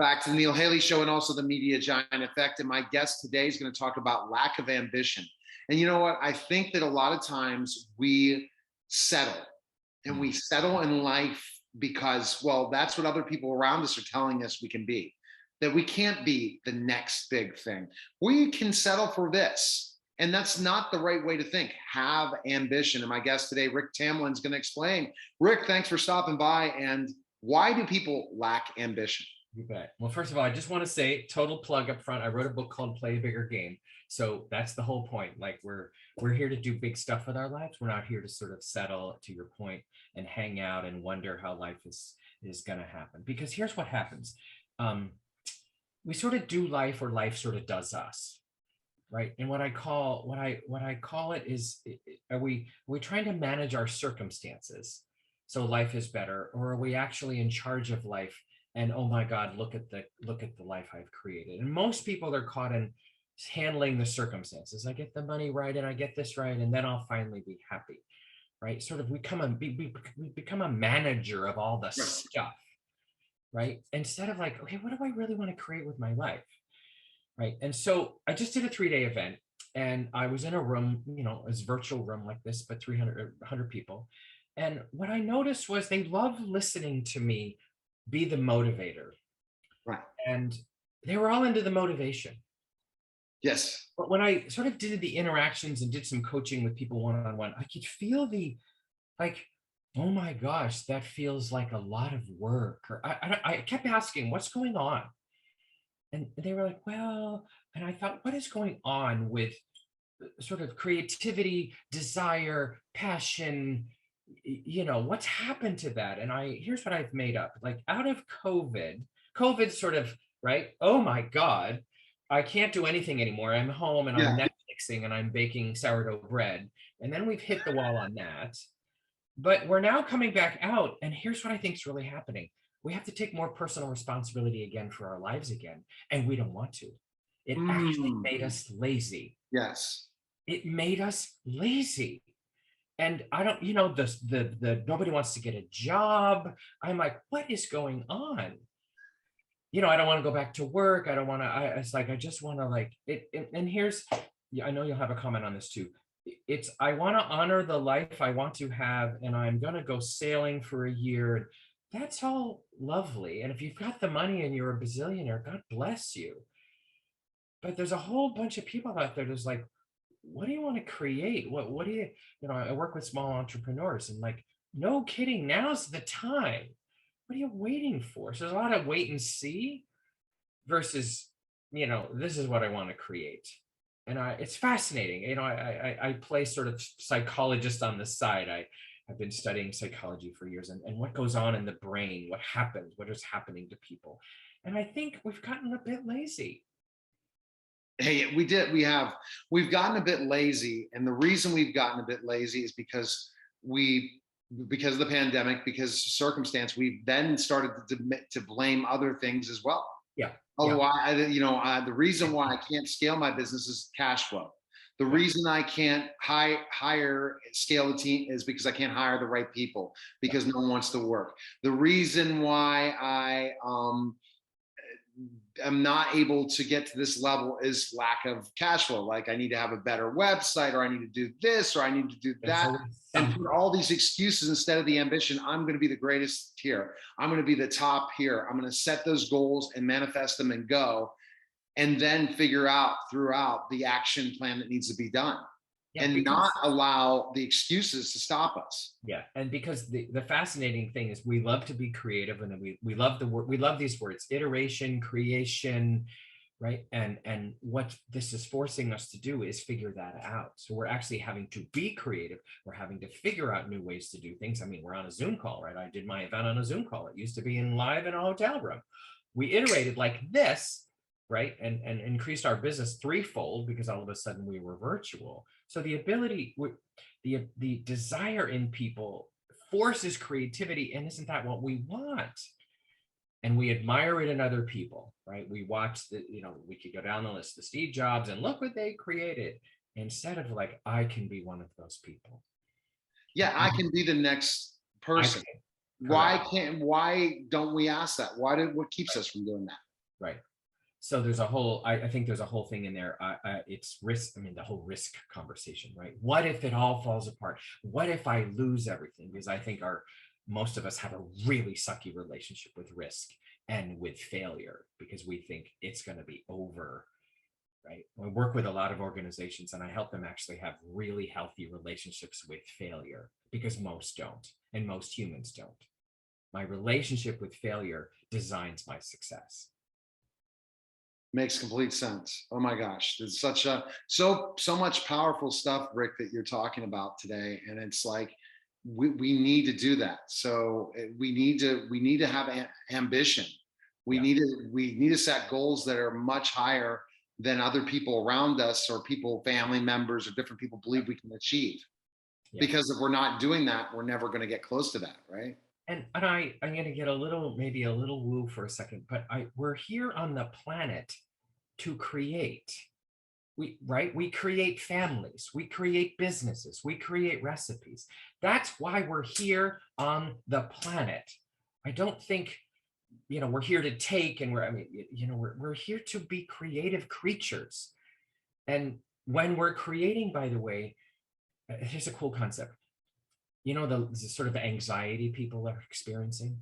Back to the Neil Haley Show and also the Media Giant Effect. And my guest today is going to talk about lack of ambition. And you know what? I think that a lot of times we settle, and we settle in life because, well, that's what other people around us are telling us we can be, that we can't be the next big thing. We can settle for this. And that's not the right way to think. Have ambition. And my guest today, Rick Tamlyn, is going to explain. Rick, thanks for stopping by. And why do people lack ambition? You bet. Well, first of all, I just want to say, total plug up front. I wrote a book called Play a Bigger Game. So that's the whole point. Like we're here to do big stuff with our lives. We're not here to sort of settle, to your point, and hang out and wonder how life is going to happen. Because here's what happens. We sort of do life, or life sort of does us, right? And what I call it is, are we trying to manage our circumstances so life is better, or are we actually in charge of life? And oh my God, look at the life I've created. And most people are caught in handling the circumstances. I get the money right, and I get this right, and then I'll finally be happy, right? Sort of we become a manager of all the stuff, right? Instead of like, okay, what do I really want to create with my life, right? And so I just did a 3-day event, and I was in a room, a virtual room like this, but 100 people. And what I noticed was they love listening to me be the motivator. Right. And they were all into the motivation. Yes. But when I sort of did the interactions and did some coaching with people one-on-one, I could feel oh my gosh, that feels like a lot of work. Or I kept asking, what's going on? And they were like, well, and I thought, what is going on with sort of creativity, desire, passion? What's happened to that? And here's what I've made up. Like out of COVID sort of, right? Oh my God, I can't do anything anymore. I'm home and I'm Netflixing and I'm baking sourdough bread. And then we've hit the wall on that. But we're now coming back out. And here's what I think is really happening. We have to take more personal responsibility again for our lives again. And we don't want to. It actually made us lazy. Yes. It made us lazy. And I don't, the nobody wants to get a job. I'm like, what is going on? I don't want to go back to work. I don't want to, it's like, I just want to like it. And here's, I know you'll have a comment on this too. I want to honor the life I want to have, and I'm going to go sailing for a year. That's all lovely. And if you've got the money and you're a bazillionaire, God bless you. But there's a whole bunch of people out there that's like, what do you want to create? What do you, I work with small entrepreneurs, and like, no kidding, now's the time. What are you waiting for? So there's a lot of wait and see versus, this is what I want to create. And it's fascinating. I play sort of psychologist on the side. I've been studying psychology for years, and what goes on in the brain, what happens, what is happening to people. And I think we've gotten a bit lazy. Hey, we've gotten a bit lazy. And the reason we've gotten a bit lazy is because of the pandemic, because of circumstance, we've then started to blame other things as well. Yeah. Oh, the reason why I can't scale my business is cash flow. The reason I can't scale the team is because I can't hire the right people, because no one wants to work. The reason why I am not able to get to this level is lack of cash flow. Like I need to have a better website, or I need to do this, or I need to do that. And put all these excuses instead of the ambition. I'm going to be the greatest here. I'm going to be the top here. I'm going to set those goals and manifest them and go, and then figure out throughout the action plan that needs to be done. And not allow the excuses to stop us. Yeah, and because the fascinating thing is we love to be creative, and we love the word, we love these words, iteration, creation, right? And what this is forcing us to do is figure that out. So we're actually having to be creative. We're having to figure out new ways to do things. I mean, we're on a Zoom call, right? I did my event on a Zoom call. It used to be live in a hotel room. We iterated like this, right? And increased our business threefold because all of a sudden we were virtual. So the ability, the desire in people forces creativity. And isn't that what we want? And we admire it in other people, right? We watch we could go down the list, the Steve Jobs, and look what they created, instead of like, I can be one of those people. Yeah, I can be the next person. Why don't we ask that? What keeps us from doing that? Right. So there's a whole, I think there's a whole thing in there. It's risk. I mean, the whole risk conversation, right? What if it all falls apart? What if I lose everything? Because I think most of us have a really sucky relationship with risk and with failure because we think it's going to be over, right? I work with a lot of organizations and I help them actually have really healthy relationships with failure because most don't, and most humans don't. My relationship with failure designs my success. Makes complete sense. Oh my gosh, there's so much powerful stuff, Rick, that you're talking about today, and it's like we need to do that. So we need to have ambition. We Yeah. need to set goals that are much higher than other people around us or family members or different people believe we can achieve. Yeah. Because if we're not doing that, we're never going to get close to that, right? And I'm going to get maybe a little woo for a second, but we're here on the planet to create. We create families, we create businesses, we create recipes. That's why we're here on the planet. I don't think, we're here to take, and we're here to be creative creatures. And when we're creating, by the way, here's a cool concept. The sort of anxiety people are experiencing.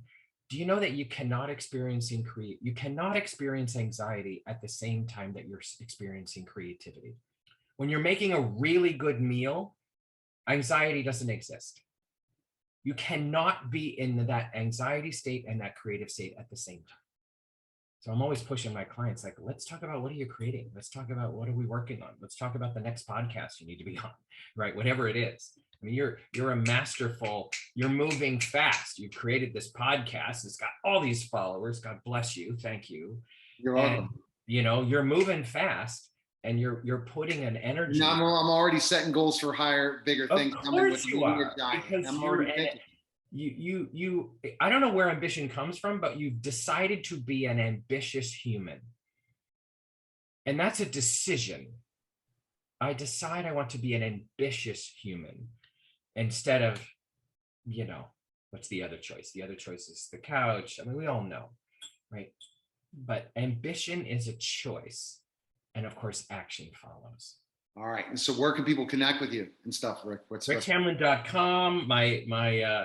Do you know that you cannot experience anxiety at the same time that you're experiencing creativity? When you're making a really good meal, anxiety doesn't exist. You cannot be in that anxiety state and that creative state at the same time. So I'm always pushing my clients, like, let's talk about what are you creating? Let's talk about what are we working on? Let's talk about the next podcast you need to be on, right? Whatever it is. I mean, you're a masterful, you're moving fast. You created this podcast. It's got all these followers. God bless you. Thank you. You're welcome. And, you're moving fast and you're putting an energy. Now I'm already setting goals for higher, bigger things. Of course you are, because I don't know where ambition comes from, but you've decided to be an ambitious human. And that's a decision. I decide I want to be an ambitious human instead of, what's the other choice? The other choice is the couch. I mean, we all know, right? But ambition is a choice. And of course, action follows. All right. And so where can people connect with you and stuff, Rick? RickTamlyn.com, my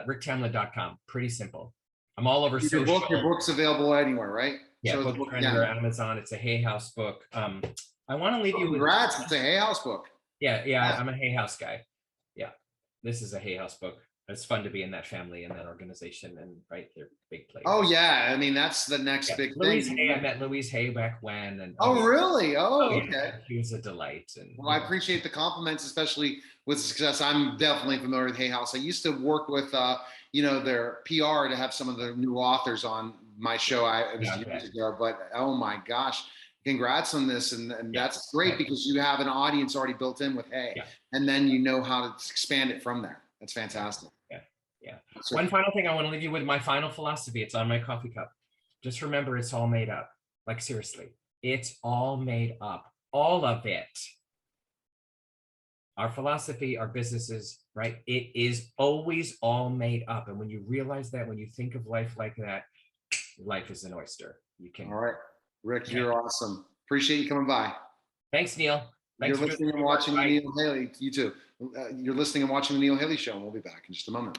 RickTamlyn.com. Pretty simple. I'm all over social. Your book's available anywhere, right? Yeah, so book trend or Amazon. It's a Hay House book. I want to leave you with. Congrats! It's a Hay House book. Yeah. I'm a Hay House guy. Yeah, this is a Hay House book. It's fun to be in that family and that organization, and right, they're big players. Oh yeah, I mean that's the next big Louise thing. Hay, I met Louise Hay back when. And really? Okay. Yeah, he was a delight. And well, I appreciate the compliments, especially with success. I'm definitely familiar with Hay House. I used to work with their PR to have some of the new authors on my show. It was years ago, but oh my gosh. Congrats on this, and that's great because you have an audience already built in with Hay, and then you know how to expand it from there. That's fantastic. Yeah. One final thing I want to leave you with, my final philosophy. It's on my coffee cup. Just remember, it's all made up. Like seriously, it's all made up. All of it. Our philosophy, our businesses, right? It is always all made up. And when you realize that, when you think of life like that, life is an oyster. You can. All right, Rick, you're awesome. Appreciate you coming by. Thanks, Neil. Thanks you're listening and watching the Neil Haley. You too. You're listening and watching the Neil Haley Show, and we'll be back in just a moment.